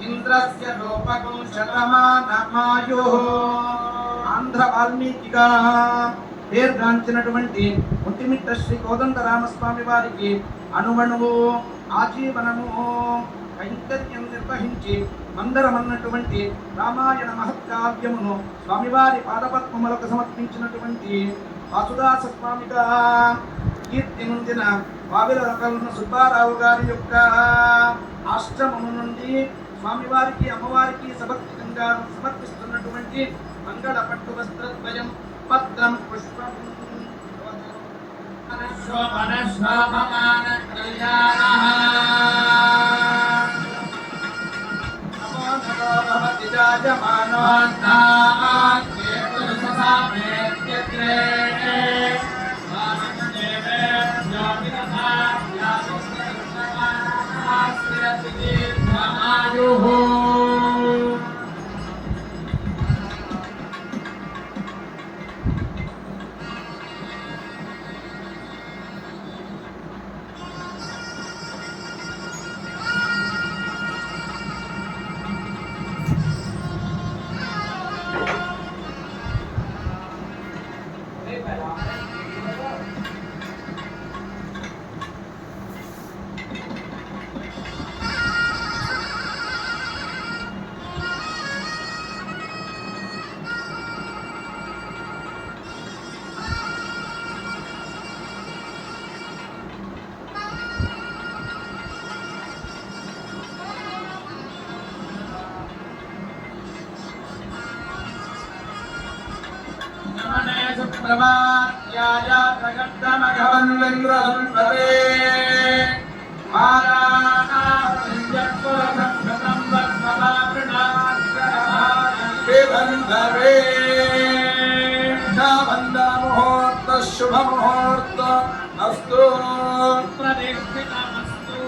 ఇంద్రస్య రూపకం శతమానమాయుః. ఆంధ్ర వాల్మీకిగా పేర్గాంచినటువంటి ముత్తిమిట్ట శ్రీ కోదండరామస్వామి వారికి అణువణువు ఆజీవనము కైంకర్యం నిర్వహించి మందరమన్నటువంటి రామాయణ మహత్కావ్యమును స్వామివారి పాదపద్మములకు సమర్పించినటువంటి వాసుదాస స్వామిగా కీర్తి నొందిన వావిలకల్న సుబ్బారావు గారి యొక్క ఆశ్రమము నుండి స్వామివారికి అమ్మవారికి సభక్తికంగా సమర్పిస్తున్నటువంటి మంగళ పట్టు వస్త్రద్వయం పత్రం పుష్పం శోభనశోభమాన కళ్యాణః నమో నమో భవతి జాయమానోత్తాత్ కేతుర్ససామేత్యత్రే వామదేవేభ్యో విదధాత్ యాదుస్తరస్మాస్తిరతి దీర్ఘమాయుః. प्रवाद्याय प्रगद्धमघवन्वन्द्रसंवते माराणासंयत्पुरसंस्कृतं वत्सवावृणाक्षरभावे बन्धमुहूर्त शुभमुहूर्त अस्तु प्रतिष्ठितमस्तु.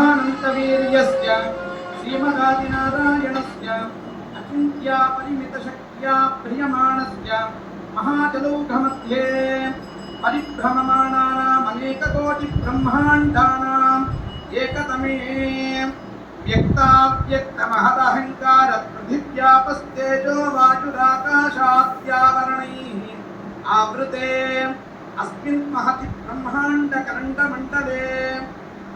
अधानन्तवीर्यस्य श्रीमदादिनारायणस्य अचिन्त्या परिमितशक्त्या प्रियमाणस्य महाजलौघमध्ये परिभ्रममाणानाम् अनेककोटिब्रह्माण्डानाम् एकतमे व्यक्ताव्यक्तमहदहङ्कारपृथिव्यापस्तेजो वायुराकाशाद्यावरणैः आवृते अस्मिन् महति ब्रह्माण्डकरण्डमण्डले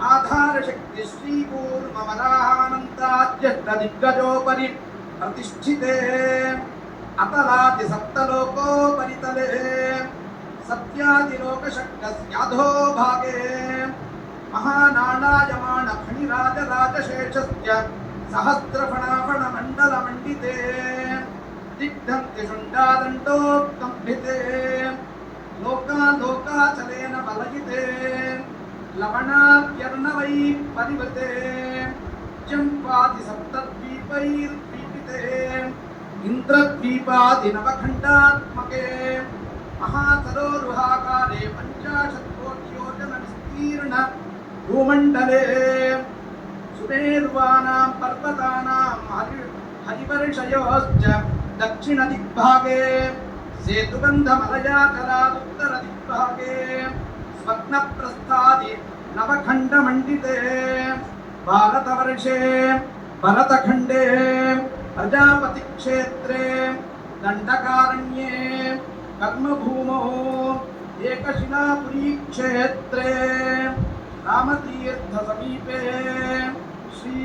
आधारशक्ति श्रीकूर्मवराहानन्ताद्यष्टदिग्गजोपरि प्रतिष्ठिते अतलादि सप्तलोकोपरितले सत्यादिलोकशक्तस्याधो भागे महानाडायमान फणिराजराजशेषस्य सहस्रफणाफणमण्डलमण्डिते दिग्धन्ति शुण्डादण्डोत्कम्भिते लोकालोकाचलेन बलयिते लवणाद्यर्णवै परिवृते चम्पादि सप्तद्वीपैर्दीपिते इन्द्रद्वीपादि नवखण्डात्मके महासरोरुहाकारे 50 कोटियोजन विस्तीर्ण भूमण्डले सुमेरुवानां पर्वतानां हरिवर्षयोश्च दक्षिणदिग्भागे सेतुबन्धमलयातलादुत्तरदिग्भागे स्वप्नप्रस्थादि नवखण्डमण्डिते भारतवर्षे भरतखण्डे प्रजापतिक्षेत्रे दण्डकारण्ये कर्मभूमौ एकशिलापुरीक्षेत्रे रामतीर्थसमीपे श्री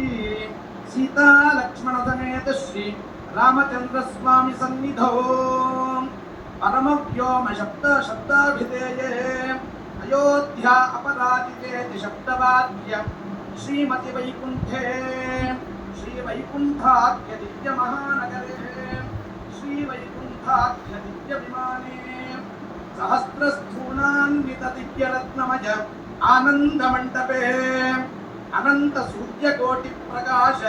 सीतालक्ष्मणसमेत श्री रामचन्द्रस्वामी सन्निधौ परमव्योम शब्दाभिधेये अयोध्या अपराजिते शब्दवाद्य श्रीमति वैकुंठे श्रीवैकुंठाख्य दिव्य महानगरे श्रीवैकुंठाख्य दिव्य विमाने सहस्रस्थूणान्वित दिव्य रत्नमय आनंद मंडपे अनंत सूर्य कोटि प्रकाश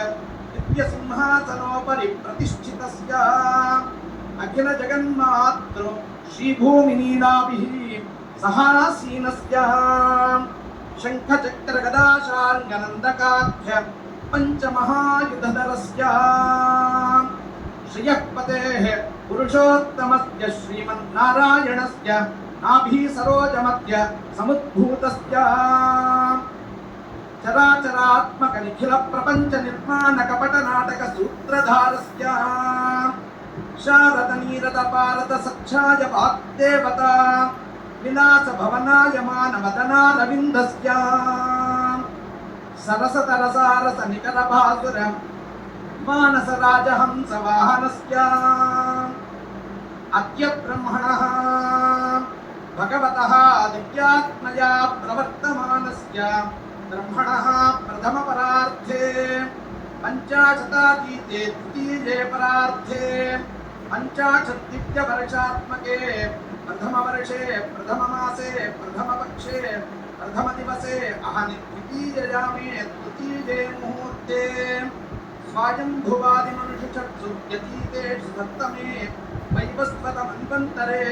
दिव्य सिंहासनोपरि प्रतिष्ठितस्य अखिल जगन्मातृ श्रीभूमिनीलाभिः सहासीनस्य शंखचक्र गदाशार्ङ्गनन्दकाख्य पंचमहायुधधरस्य श्रियःपतेः पुरुषोत्तमस्य श्रीमन्नारायणस्य नाभि सरोजमध्य समुद्भूतस्य चराचरात्मक निखिल प्रपंच निर्माण कपट नाटक सूत्रधारस्य शारद नीरद पारद सच्छाय वाग्देवता विलास भवनाय मानवदना रविन्दस्य सरस तरसारस निकर भासुर मानस राजहंस वाहनस्य अद्य ब्रह्मणः भगवतः दिव्यात्मया प्रवर्तमानस्य ब्रह्मणः प्रथम परार्थे पंचाशतातीते द्वितीये परार्थे पंचाशत् दिव्य वर्षात्मके प्रथम वर्षे प्रथम मासे प्रथम पक्षे प्रथम दिवसे अहनि द्वितीययामे तृतीये मुहूर्ते स्वायंभुवादि मनुष्य चक्षु व्यतीते सप्तमे वैवस्वत मन्वन्तरे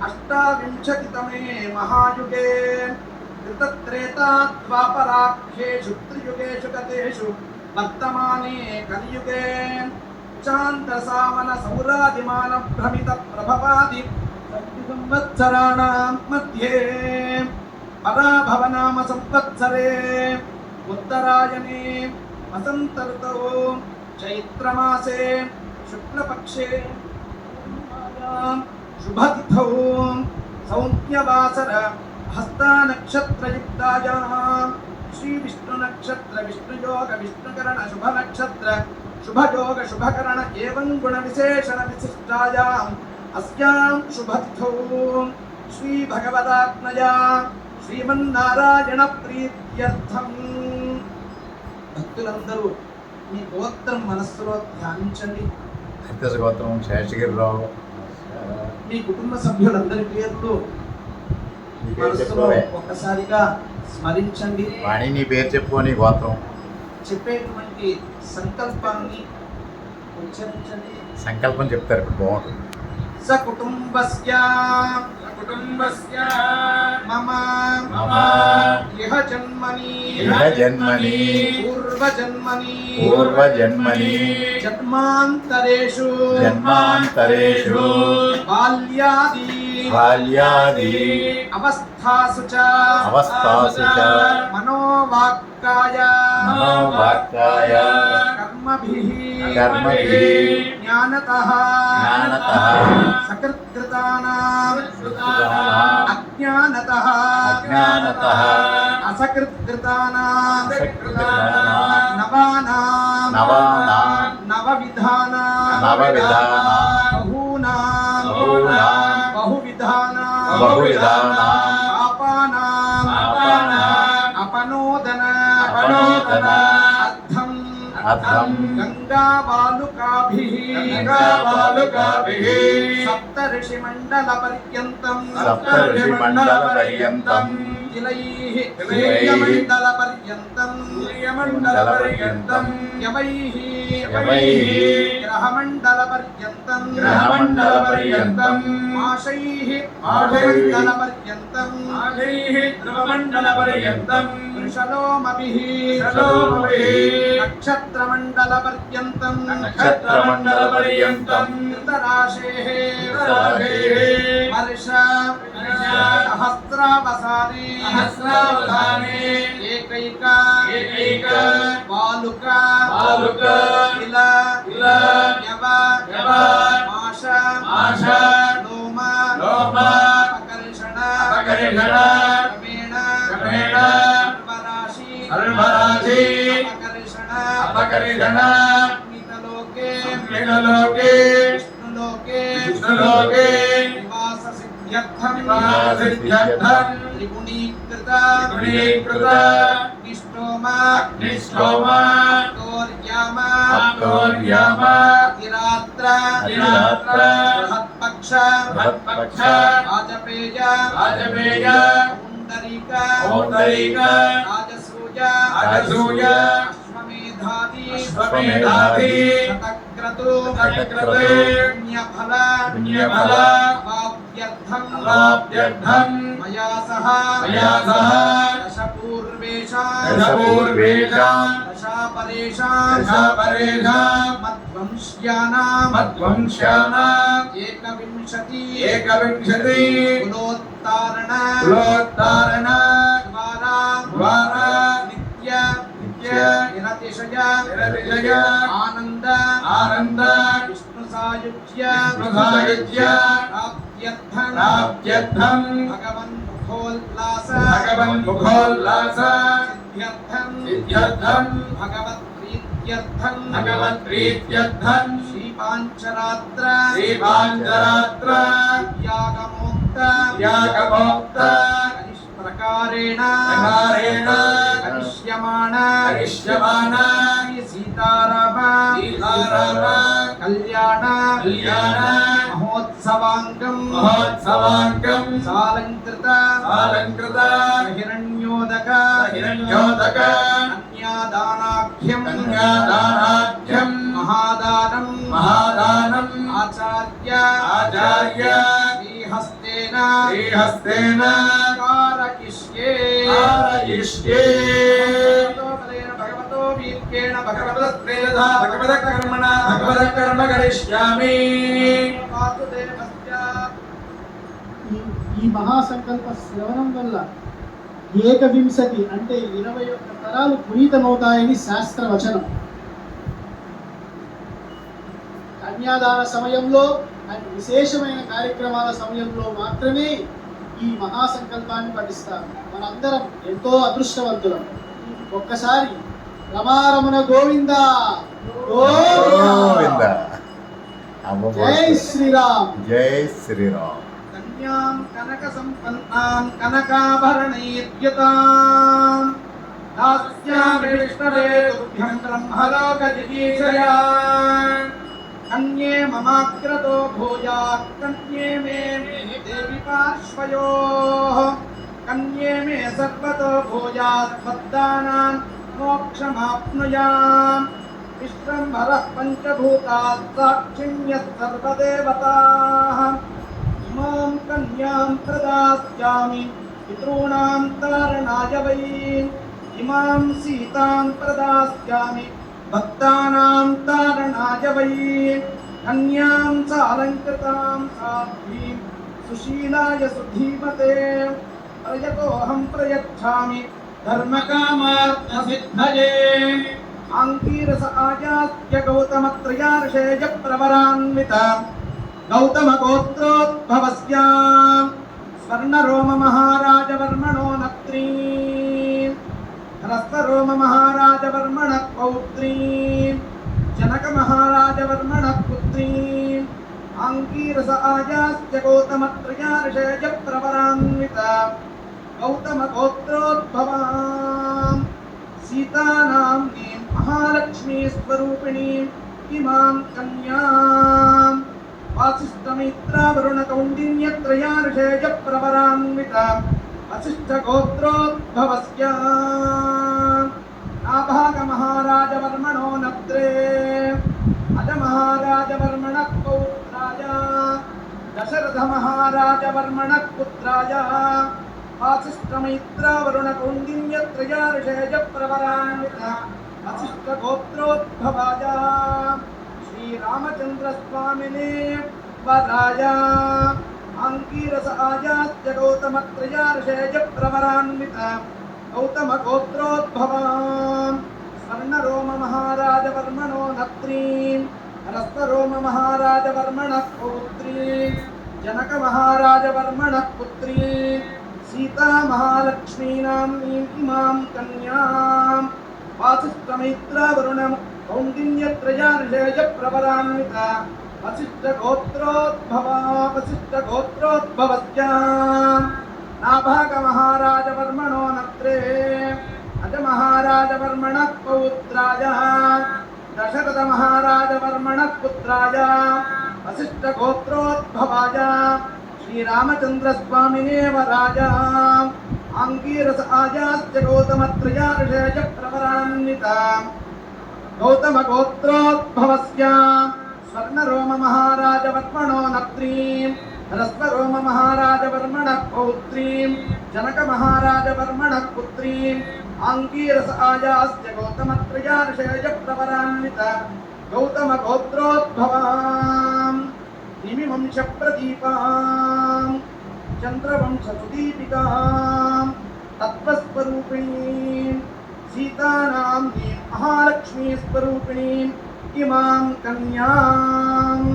अष्टाविंशतितमे महायुगे कृतत्रेता द्वापराख्येषु त्रियुगेषु गतेषु वर्तमाने कलियुगे चान्द्रसामन सौरादिमान भ्रमित प्रभवादि संवत्सराणां मध्ये पराभवनाम संवत्सरे उत्तरायणे वसंत ऋतौ चैत्रमासे शुक्लपक्षे शुभतिथौ सौम्यवासर हस्ता नक्षत्र युक्तायां श्री विष्णु नक्षत्र विष्णुयोग विष्णुकरण शुभ नक्षत्र शुभयोग शुभकरण एवं गुण विशेषण विशिष्टायां अस्यां शुभतिथौ श्री भगवदात्मया श्रीमन्नारायण प्रीत्यर्थं భక్తులందరూ మీ గోత్రం మనస్సులో ధ్యానించండి. గోత్రం శేషగిరిరావు. మీ కుటుంబ సభ్యులందరి పేర్లు మనస్సులో ఒక్కసారిగా స్మరించండి. వాణి నీ పేరు చెప్పు, నీ గోత్రం చెప్పేటువంటి సంకల్పాన్ని ఉచ్చరించండి. సంకల్పం చెప్తారు, ఇప్పుడు బాగుంటుంది. సకుటుంబస్య మమ ఇహ జన్మని పూర్వజన్మని జన్మాంతరేషు బాల్యాది అవస్థాసు చ మనోవాక్కాయ కర్మభిః జ్ఞానతః సకృత్కృతానాం అజ్ఞానతః అసకృత్కృతానాం నవానాం నవవిధానాం బహూనాం బహువిధానాం పాపానాం అపనోదన అర్థం గంగాబాలుకాభిః సప్తర్షి మండల పర్యంతం తిలైః మండల పర్యంతం యవైః గ్రహమండల పర్యంతం మాషైః మండల పర్యంతం వృషలోమభిః నక్షత్రమండల పర్యంతం ధృతరాశేః వర్ష సహస్రావసానే ఏకైక బాలుక ఇల యవ మాష లోమ అకర్షణ క్రమేణ అల్పరాశి అపకర్షణ విష్ణులోకే నివాస సిద్ధ్యర్థం निवासित्यर्थं त्रिगुणीकृत अग्निष्टोमा अप्तोर्यामा अतिरात्र बृहत्पक्ष आजपेय पौंडरीक राजसूय अश्वमेधादि शतक्रतु पुण्यफल अवाप्यर्थं मया सह दशपूर्वेषां दशापरेषां मद्वंश्यानाम् एकविंशति कुलोत्तारण द्वारा नित्य निरतिशय आनंद विष्णु सायुज्य प्राप्त्यर्थं भगवन् मुखोल्लास सिद्ध्यर्थं भगवत्प्रीत्यर्थं श्रीपाञ्चरात्र यागमोक्त प्रकारेण करिष्यमाण सीताराम कल्याण महोत्सवाङ्गं सालङ्कृत हिरण्योदक कन्यादानाख्यं महादानं आचार्य श्रीहस्तेन कारयिष्ये भगवतो वीर्येण भगवतस्त्रेधा भगवतकर्म करिष्यामि। ఈ మహాసంకల్ప శ్రవణం వల్ల ఏకవింశతి అంటే 21 తరాలు పునీతమవుతాయని శాస్త్రవచనం. కన్యాదాన సమయంలో అండ్ విశేషమైన కార్యక్రమాల సమయంలో మాత్రమే ఈ మహాసంకల్పాన్ని పఠిస్తారు. మనందరం ఎంతో అదృష్టవంతులం. ఒక్కసారి రమారమణ గోవింద గోవింద. జై శ్రీరామ్. కన్యాం కనక సంపన్నాం కనకాభరణైర్యుతాం దాస్యామి విష్ణవే తుభ్యం బ్రహ్మలోక జిగీషయా కన్యే మమాగ్రతో భూయాత్ కన్యే మే దేవి పార్శ్వయోః కన్యే మే సర్వతో భూయాత్ బద్ధానాం మోక్షమాప్నుయాం విశ్వంభరః పంచభూతాత్ సాక్షిణ్యः సర్వదేవతాః ఇమాం కన్యాం ప్రదాస్యామి పితॄణాం తారణాయ వై ఇమాం సీతాం ప్రదాస్యామి భక్తానాం తారణాయ వై కన్యాం సాలంకృతాం సాధ్వీం సుశీలాయ సుధీమతే ప్రయతోహం ప్రయచ్ఛామి ధర్మకామార్థసిద్ధయే ఆంకీరస ఆయాస్య గౌతమత్రయార్షేయ ప్రవరాన్విత గౌతమగోత్రోద్భవస్య స్వర్ణరోమ మహారాజవర్మణో నత్రీ రస్తరోమ మహారాజవర్మణ పౌత్రీ జనక మహారాజవర్మణ పుత్రీ ఆంకీరస ఆయాస్య గౌతమత్రయార్షేయ ప్రవరాన్విత గౌతమగోత్రోద్భవాం సీతానామ్ని మహాలక్ష్మీ స్వరూపిణీ ఇమాం కన్యాం వాసిష్ఠమిత్రావరుణ కౌండిన్యత్రయార్షేయ ప్రవరాన్విత వశిష్ఠగోత్రోద్భవస్య నాభాగ మహారాజవర్మణో నత్రే అజ మహారాజవర్మణ పౌత్రాయ దశరథ మహారాజవర్మణ పుత్రాయ వాసిష్ఠమైత్రావరుణ కౌండిన్యత్రయార్షేయ ప్రవరాన్విత వశిష్ఠగోత్రోద్భవాయ శ్రీరామచంద్రస్వామినే వరాయ ఆంకీరస ఆయాస్య గౌతమత్రయార్షేయ ప్రవరాన్విత గౌతమగోత్రోద్భవాం స్వర్ణరోమ మహారాజవర్మణో నత్రీం హరస్తరోమ మహారాజవర్మణ పౌత్రీ జనక మహారాజవర్మణ పుత్రీ సీతా మహాలక్ష్మీనామ్నీం ఇమాం కన్యాం వాసిష్ఠమైత్రావరుణ కౌండిన్యత్రయార్షేయ ప్రవరాన్విత वसिष्ठगोत्रोद्भवस्य नाभागमहाराजवर्मणो नत्रे अजमहाराजवर्मणः पौत्राय दशरथमहाराजवर्मणः पुत्राय वसिष्ठगोत्रोद्भवाय श्रीरामचन्द्रस्वामिने वराय आङ्गीरस आजास्य गौतमत्रयार्षेय प्रवरान्विता गौतमगोत्रोद्भवस्य स्वर्णरोममहाराजवर्मणो नत्रीं ह्रस्वरोममहाराजवर्मणः पौत्रीं जनकमहाराजवर्मणः पुत्रीं आङ्गीरस आजास्य गौतमत्रयार्षेय प्रवरान्विता गौतमगोत्रोद्भवाम् निमिवंशप्रदीपाम् चन्द्रवंशसुदीपिकाम् तत्त्वस्वरूपिणीम् सीतानाम्नी महालक्ष्मीस्वरूपिणीम् इमां कन्याम्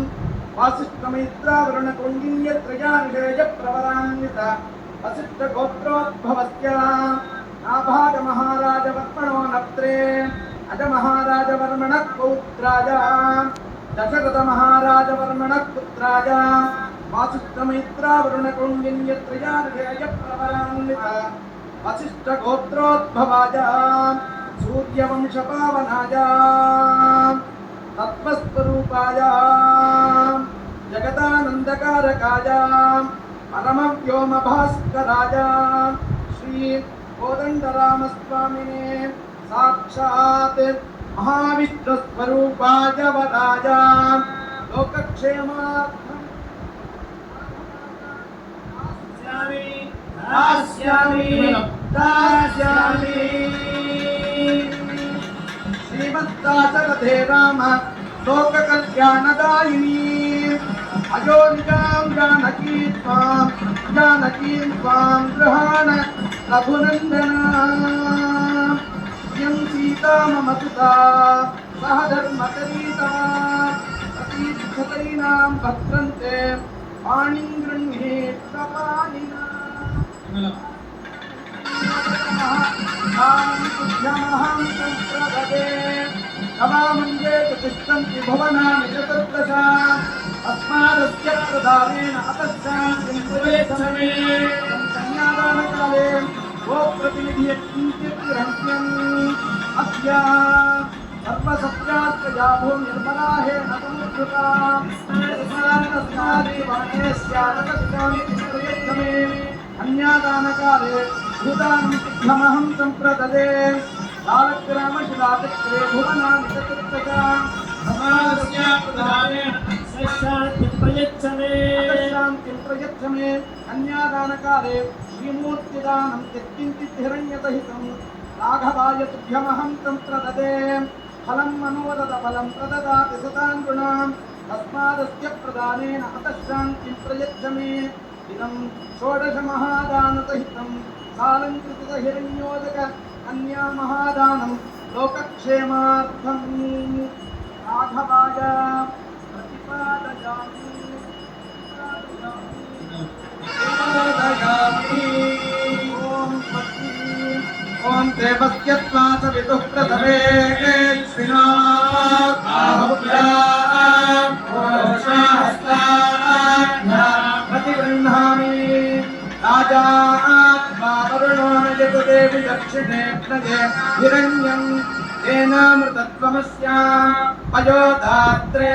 वासिष्ठमैत्रावरुणकुण्डिन्यत्रयार्षेय प्रवरान्विता वसिष्ठगोत्रोद्भवस्य नाभागमहाराजवर्मणो नत्रे अजमहाराजवर्मणः पौत्राय दशरथमहाराजवर्मणः पुत्राय वासिष्ठमैत्रावरुणकुण्डिन्यत्रयार्षेय प्रवरान्विता वसिष्ठगोत्रोद्भवाय सूर्यवंशपावनाय तत्त्वस्वरूपाय जगदानन्दकारकाय परमव्योमभास्कराय श्री कोदण्डरामस्वामिने साक्षात् महाविष्णुस्वरूपाय वराय लोकक्षेमार्थं दास्यामि श्रीमद्दाशरथे राम लोककल्याणदायिनी अयोनिजां जानकीं त्वां गृहाण रघुनन्दना यं सीता मम सुता सह धर्मकरीता प्रतीक्षतैनां भद्रन्ते पाणिं गृह्णीत्वपाणिना तुभ्यमहं संप्रददे तवामञ्जे प्रतिष्ठन्ति भुवनानि चतुर्दश अस्मादस्य प्रदानेन अपश्चान्तिं प्रवेशमे कन्यादानकाले गोप्रतिनिधियत्किञ्चित् गृह्ण्यम् अस्य सर्वसत्यात्मजा भूमिर्मलाहेन समुद्धृता तस्मादेवाने स्यादपश्चान्तिं प्रयच्छमे कन्यादानकाले भूतानि सिद्धमहं सम्प्रददे कालग्रामशिलाचक्रे भुवनानि चतुर्दश समानस्य प्रदानेन शान्तिं प्रयच्छमे कन्यादानकाले श्रीमूर्तिदानं यत्किञ्चित् हिरण्यसहितं राघवाय तुभ्यमहं सम्प्रददे फलं मनोरथफलं प्रददाति सतान्गुणां तस्मादस्य प्रदानेन अतः शान्तिं प्रयच्छमे इदं षोडशमहादानसहितं सालङ्कृतिहिरण्योदक कन्यामहादानं लोकक्षेमार्थं राघवाय प्रतिपादयामि ॐ देवस्यत्वा सवितुः प्रथमे प्रतिगृह्णामि राजा आत्मा वरुणो यजुदेवि दक्षिणे प्रजे हिरण्यं तेनामृतत्वमस्याम् अयोधात्रे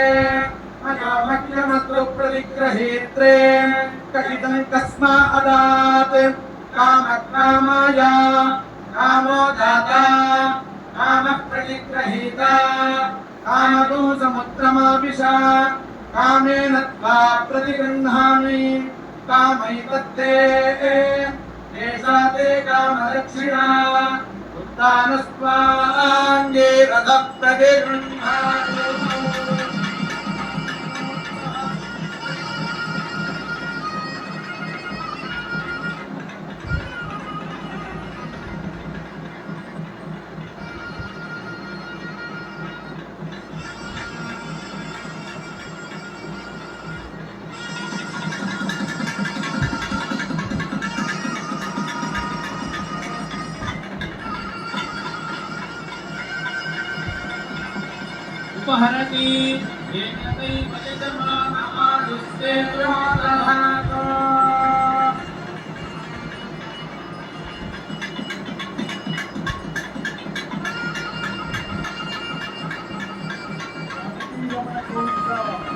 अयोमख्यमस्तु प्रतिग्रहेत्रे कथितं कस्मा अदात् कामकामाय कामो दाता कामः प्रतिग्रहीता कामगो समुद्रमाविशा कामेन त्वा प्रतिगृह्णामि कामैतत्ते एषा ते कामदक्षिणा उत्तानस्त्वाङ्गे रथः प्रतिगृह्णामि उपहरति एकदै గోవింద